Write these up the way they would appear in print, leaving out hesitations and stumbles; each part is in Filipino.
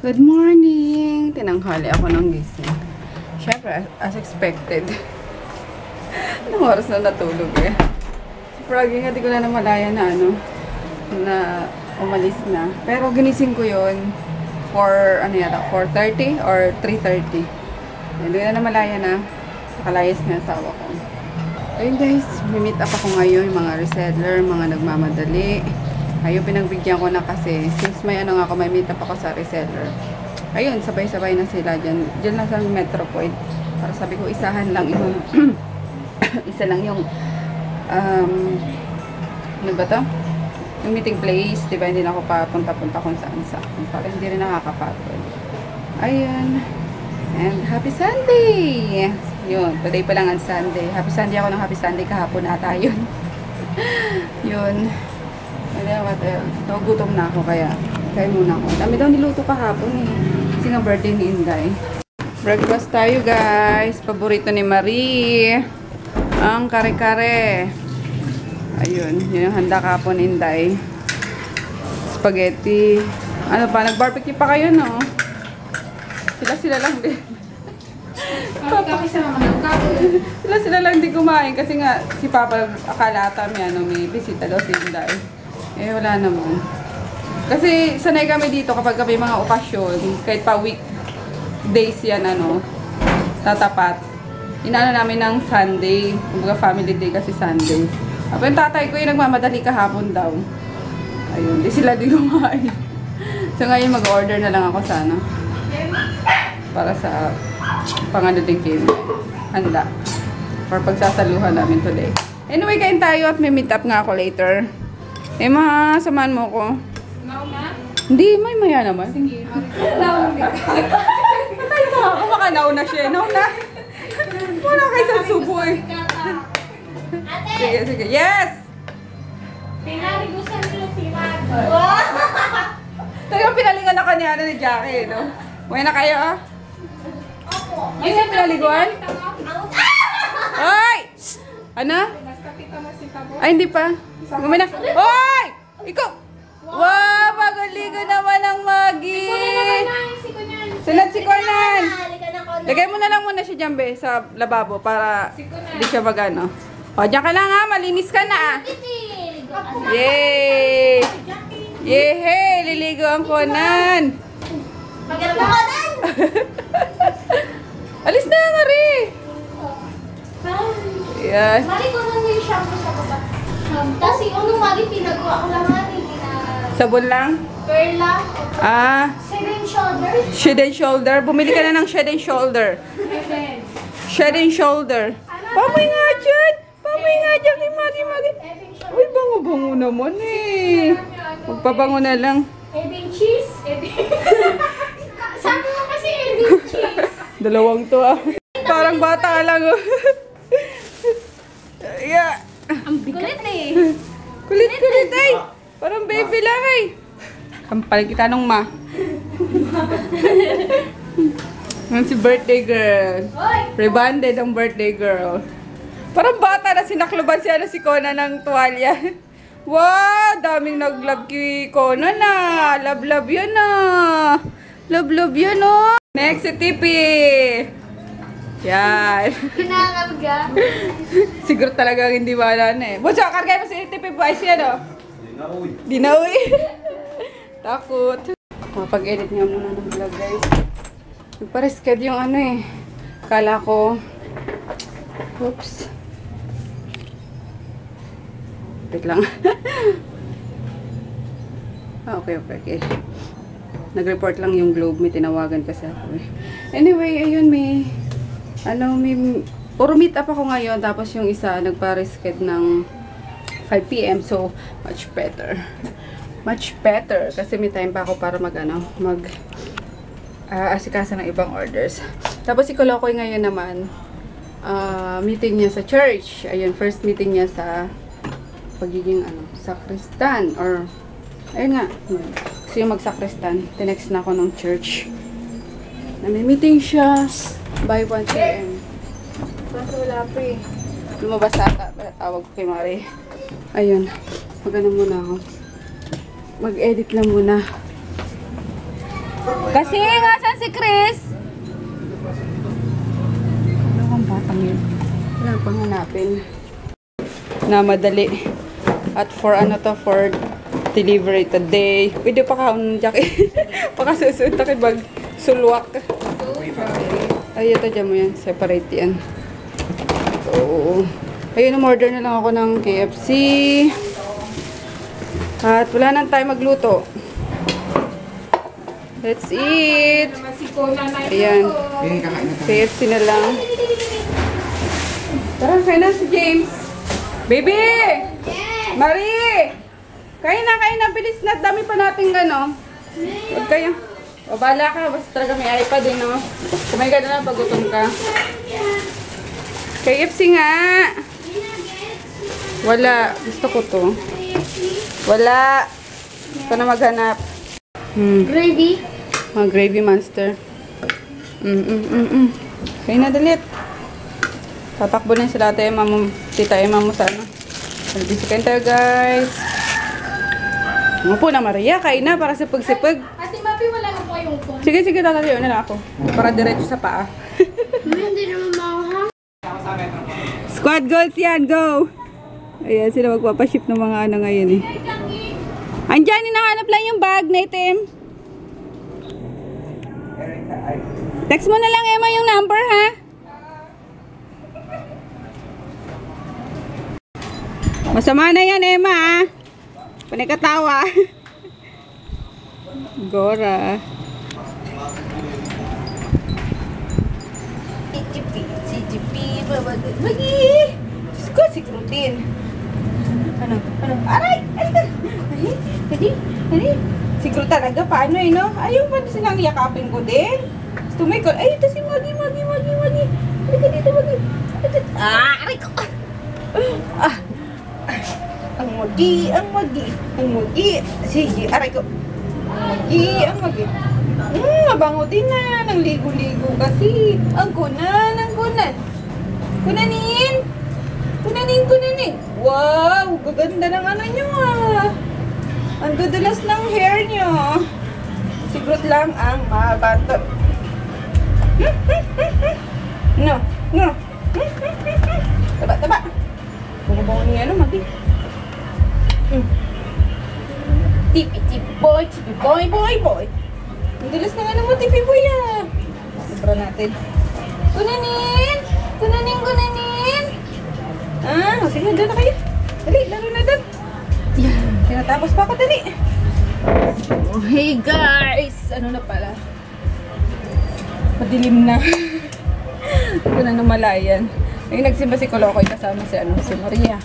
Good morning! Tinanghali ako ng gising. Siyempre, as expected. Anong oras na natulog eh. Si Froggy nga, di ko na namalaya na na umalis na. Pero ginising ko yun for, 4:30 or 3:30. Hindi ko na namalaya na. Nakalayas na asawa ko. Ayun guys, may-meet up ako ngayon, mga reseller, mga nagmamadali. Ayun, pinagbigyan ko na kasi since may ako, may meet up ako sa reseller. Ayun, sabay-sabay na sila dyan. Dyan lang sa Metro Point. Para sabi ko, isahan lang yung isa lang yung ano ba to? Yung meeting place, diba? Hindi na ako papunta-punta kung saan-saan. Para hindi rin nakakapagod. Ayun. And happy Sunday! Yun, today pa lang ang Sunday. Happy Sunday ako ng Happy Sunday kahapon ata yun. Yun. What else? Nagugutom na ako kaya muna ako. Dami daw niluto kahapon eh. Kasi nga birthday ni Inday. Breakfast tayo guys. Paborito ni Marie. Ang kare-kare. Ayun. Yun yung handa kahapon ni Inday. Spaghetti. Ano pa? Nag-barbecue pa kayo no? Sila lang din. Sila lang din kumain. Kasi nga si Papa akala ata may bisita daw si Inday. Eh, wala naman. Kasi, sanay kami dito kapag may mga okasyon, kahit pa weekdays yan, tatapat. Inaano namin ng Sunday, kumbaga family day kasi Sunday. Apo yung tatay ko yung nagmamadali kahapon daw. Ayun, di sila din kumain. So, ngayon mag-order na lang ako sana. Para sa panganading handa. For pagsasaluhan namin today. Anyway, kain tayo at may meet up nga ako later. Eh, samahan mo ko. Nauna? Hindi, maya naman. Sige, nauna. Patay na ako, baka nauna siya. Nauna. Wala kayo sa subo eh. Sige. Yes! Pinarigusan nila tirad. Talagang pinalingan na kanya ni Jackie, no? Buhay na kayo, ah? Opo. Ay, saan pinaliguan? Hoy! Ano? Ay, hindi pa. Gumina. Hoy! Ikaw! Wow! Pagaligo naman ang Magi! Sunod si Conan! Lagay mo na lang muna siya dyan, be, sa lababo para hindi siya magano. O, dyan ka lang ha. Malinis ka na, ah. Yay! Yay! Liligo ang Conan! Maganda Conan! Alis na, Mari! Yan. Mari ko nang yung shampoo sa baba. Kasi unong mari pinagawa ko lang Sabon lang? Perla. Head and shoulder. Head and shoulder. Bumili ka na ng head and shoulder. Head and shoulder. Pamoy nga dyan. Pamoy nga dyan kay Magi. Uy, bango-bango naman eh. Magpabango na lang. Head and cheese. Sabi mo kasi head and cheese. Dalawang to ah. Parang bata lang oh. Yeah. Ang bigat eh. Kulit ay. Parang baby lang ay. Kampal kita nung ma. Yan si birthday girl. Rebanded ang birthday girl. Parang bata na sinakluban siya si Conan ng tuwalya. Wow! Daming nag-love kay Conan na. Love yun na. Love yun no. Next si Tipi. Yan. Kinakarga. Siguro talagang hindi wala na eh. Bunso, kargay mo si Tipi Boys yan o. Di na uwi. Takot. Mapag-edit nga muna ng vlog guys. Nagpa-rescad yung Kala ko. Oops. Wait lang. Okay. Nag-report lang yung Globe. May tinawagan kasi ako eh. Anyway, ayun may puro meet up ako ngayon. Tapos yung isa nagpa-rescad ng 5 PM. So, much better. Much better. Kasi may time pa ako para asikaso ng ibang orders. Tapos si Kolokoy ngayon naman, meeting niya sa church. Ayun, first meeting niya sa pagiging sakristan. Or, ayun nga. Gusto yung mag-sakristan. Tinext na ako ng church. Na may meeting siya by 1 PM. Kaso wala pa eh. Lumabas ata. Tawag ko kay Mari. Ayun. Mag-ano muna ako. Mag-edit lang muna. Kasi nga saan si Chris? Ano kang batang yun? Wala pang hanapin. Na madali. At for ano to, for delivery today. Pwede pa kaon ng jacket. Pakasusunod na bag sulwak. Ay, ito dyan mo yan. Separate yan. So, ayun, umorder na lang ako ng KFC. At wala nang tayo magluto. Let's eat! Ayan. KFC na lang. Tara, kain na si James. Baby! Marie! Kain na. Bilis na. Dami pa natin gano. Huwag kayo. O, bala ka. Basta talaga may iPad din, no? Kumain ka na lang pag gutom ka. KFC nga! Wala. Gusto ko to. Wala. Ito na maghanap. Gravy? Mga gravy monster. Kaya na dalit. Tatakbo na sila tita Emma mo sa ano. Albisi kain tayo, guys. Ano po na, Maria? Kain na para sa pagsipag. Ate Mapi, wala na po yung phone. Sige, tatatayo na lang ako. Para diretso sa paa. Hindi naman mahang. Squad goals yan, go! Ayan, sila magpapaship ng mga ano ngayon eh. Andyan, hinahanap lang yung bag na itim. Text mo na lang, Emma, yung number, ha? Masama na yan, Emma, ha? Panikatawa. Gora. CGP, Magi! Diyos ko, si routine. Ano? Aray! Hindi. Siguro talaga, paano eh, no? Ayaw pa silang yakapin ko din. Tumikot. Ay, ito si Magi. Halika dito, Magi. Aray ko! Ang Magi. Sige, aray ko. Ang Magi. Mabango din na. Nang ligo-ligo kasi. Ang kunan. Kunanin. Wow, gaganda ng ano nyo ah. Ang dudulas ng hair nyo. Sigurot lang ang mabato. No. Taba. Bumabang niya ano, Magi. Tipi boy. Ang dulas ng ano mo, tipi boy ah. Sobra natin. Kunanin. Sige, doon na kayo. Dali, laro na doon. Yan, kinatapos pa ako, dali. So, hey guys! Ano na pala? Madilim na. Ito na namalayan. Ay, nagsimba si Kolokoy kasama si Maria.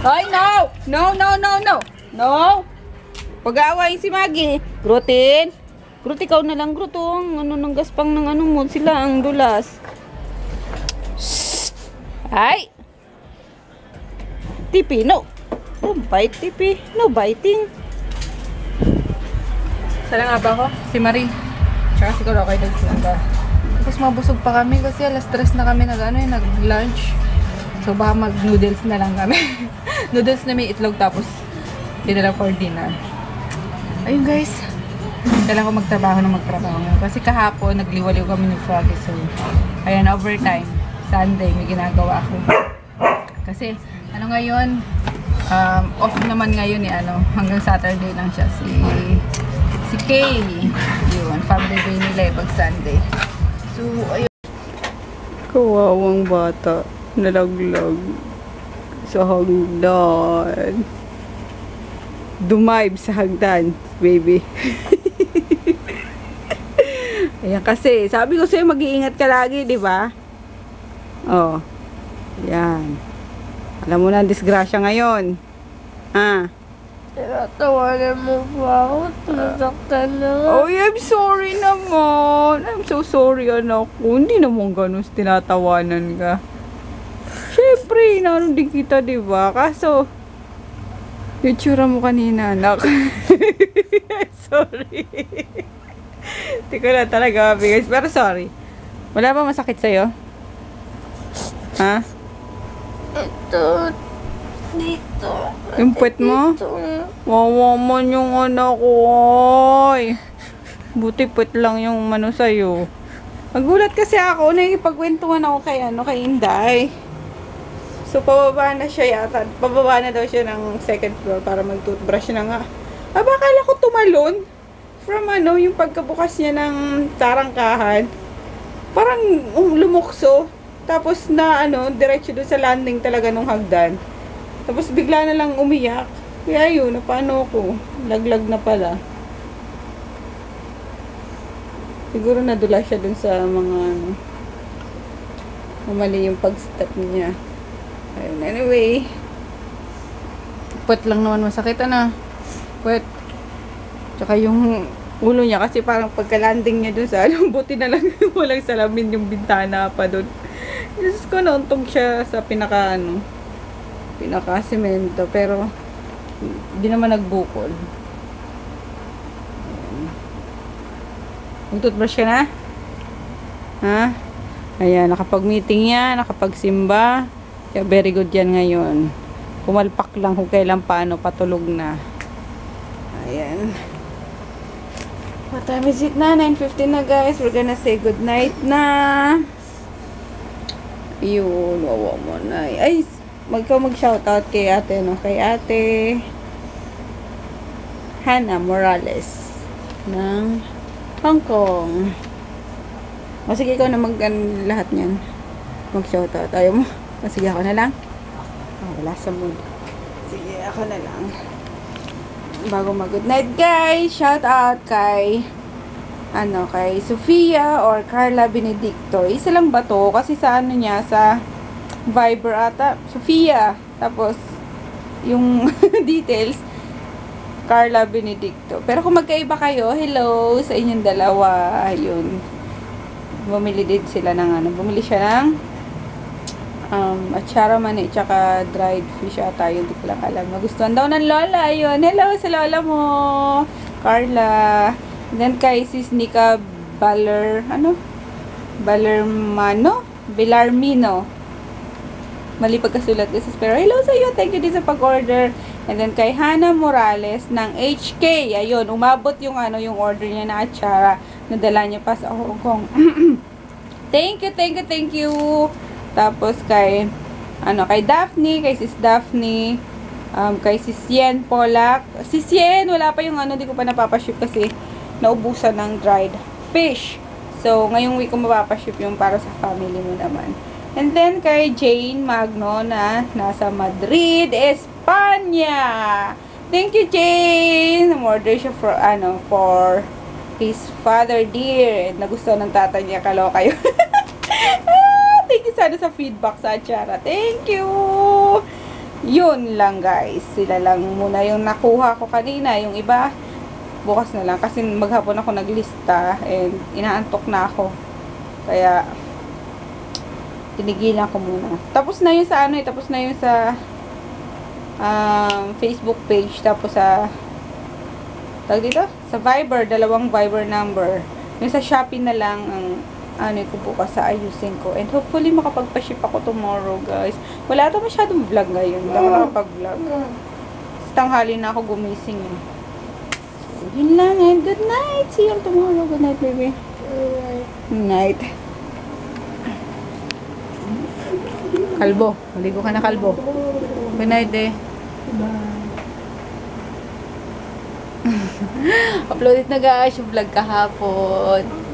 Ay, no! No! Pag-aaway si Maggie. Grutin, ikaw na lang, Grutong. Ano nang gaspang ng ano mo? Sila ang dulas. Ay! Tipi, no! Don't bite, Tipi. No biting. Sala nga ba ako? Si Marie. Tsaka si Kolokoy nagsimba. Tapos mabusog pa kami kasi alas 3 na kami nag-lunch. So baka mag-noodles na lang kami. Noodles na may itlog tapos dinala for dinner. Ayun guys. Kailangan ko magtrabaho ngayon. Kasi kahapon nagliwaliw kami ni Froggy. So ayan, overtime. Sunday may ginagawa ako. Kasi ano ngayon, off naman ngayon eh, hanggang Saturday lang siya si Kay. Yun, family day nila pag Sunday. So ayun. Kawawang bata, nalaglag sa hagdan. Dumayb sa hagdan, baby. Ayan kasi, sabi ko sa'yo mag-iingat ka lagi, di ba? Oh. Yan. Alam mo na ang disgrasya ngayon. Tinatawanan mo ba ako? Nasaktan na nga. Oh, I'm sorry naman. I'm so sorry, anak ko. Hindi naman ganun tinatawanan ka. Siyempre, inanon din kita, di ba? Kaso, yung tsura mo kanina, anak. Sorry. Hindi ko na talaga mabigay. Pero sorry. Wala ba masakit sa'yo? Ha? Ito. Dito. Yung puwet mo? Dito. Wawa man yung anak ko. Ay. Buti put lang yung mano sa'yo. Nagulat kasi ako, nakikipagkwentuhan ako kay, kay Inday. So, pababa na siya yata. Pababa na daw siya ng second floor para mag-toothbrush na nga. Akala ko tumalon. From yung pagkabukas niya ng tarangkahan. Parang lumukso. Tapos na, diretso doon sa landing talaga nung hagdan. Tapos bigla na lang umiyak. Kaya yun, paano ko? Laglag na pala. Siguro nadula siya dun sa mga mali yung pag-step niya. Ayun, anyway. Puwet lang naman masakit puwet. Tsaka yung ulo niya kasi parang pagka-landing niya dun sa buti na lang walang salamin yung bintana pa dun. Diyos ko, nauntog siya sa pinaka-semento pero hindi naman nagbukol. Mag-toothbrush ka na? Ha? Ayan, nakapag-meeting yan, nakapag-simba. Kaya very good yan ngayon. Pumalpak lang kung kailan paano, patulog na. Ayan. What time is it na? 9:15 na guys. We're gonna say good night na. Ayun, wawa mo na. Ay, mag-shoutout kay ate, Kay ate Hannah Morales ng Hong Kong. O sige, ikaw na lahat niyan. Mag-shoutout. Ayaw mo? O sige, ako na lang. Wala sa mood. Sige, ako na lang. Bago mag-good night guys, shout out kay kay Sofia or Carla Benedicto. Isa lang ba to? Kasi sa niya, sa Viber ata, Sofia. Tapos, yung details, Carla Benedicto. Pero kung magkaiba kayo, hello sa inyong dalawa. Ayun. Bumili din sila ng bumili siya ng achara mani tsaka dried fish ata, yun, di ko lang alam. Nagustuhan daw ng lola, ayun. Hello sa lola mo, Carla. And then kay sis Nika Belarmino. Mali pagkasulat this pero hello sa iyo, thank you din sa pag-order. And then kay Hannah Morales ng HK, ayun, umabot yung yung order niya na achara, nadala niya pa sa Hong Kong. Thank you. Tapos kay kay Daphne, kay sis Daphne, kay sis Yen Polak. Sis Yen, wala pa yung di ko pa napapaship kasi naubusan ng dried fish. So, ngayong week ko mapapaship yung para sa family mo naman. And then kay Jane Magno na nasa Madrid, Espanya. Thank you, Jane. Order siya for his father dear. Nagustuhan ng tatay niya, kaloka yun. Thank you sana sa feedback sa achara. Thank you. Yun lang guys. Sila lang muna yung nakuha ko kanina. Yung iba, bukas na lang. Kasi maghapon ako naglista. And inaantok na ako. Kaya, tinigilan ko muna. Tapos na yun sa tapos na yun sa Facebook page. Tapos sa tawag dito? Sa Viber. 2 Viber number. Yung sa Shopee na lang ang ko bukas sa ayusin ko. And hopefully makapagpa-ship ako tomorrow, guys. Wala ata masyadong vlog ngayon. Hindi ako nakapag-vlog. Tanghali na ako gumising. So, yun lang. And good night. See you tomorrow. Good night, baby. Good night. Kalbo. Maligo ka na, kalbo. Good night, eh. Bye. Uploaded na, guys, yung vlog kahapon.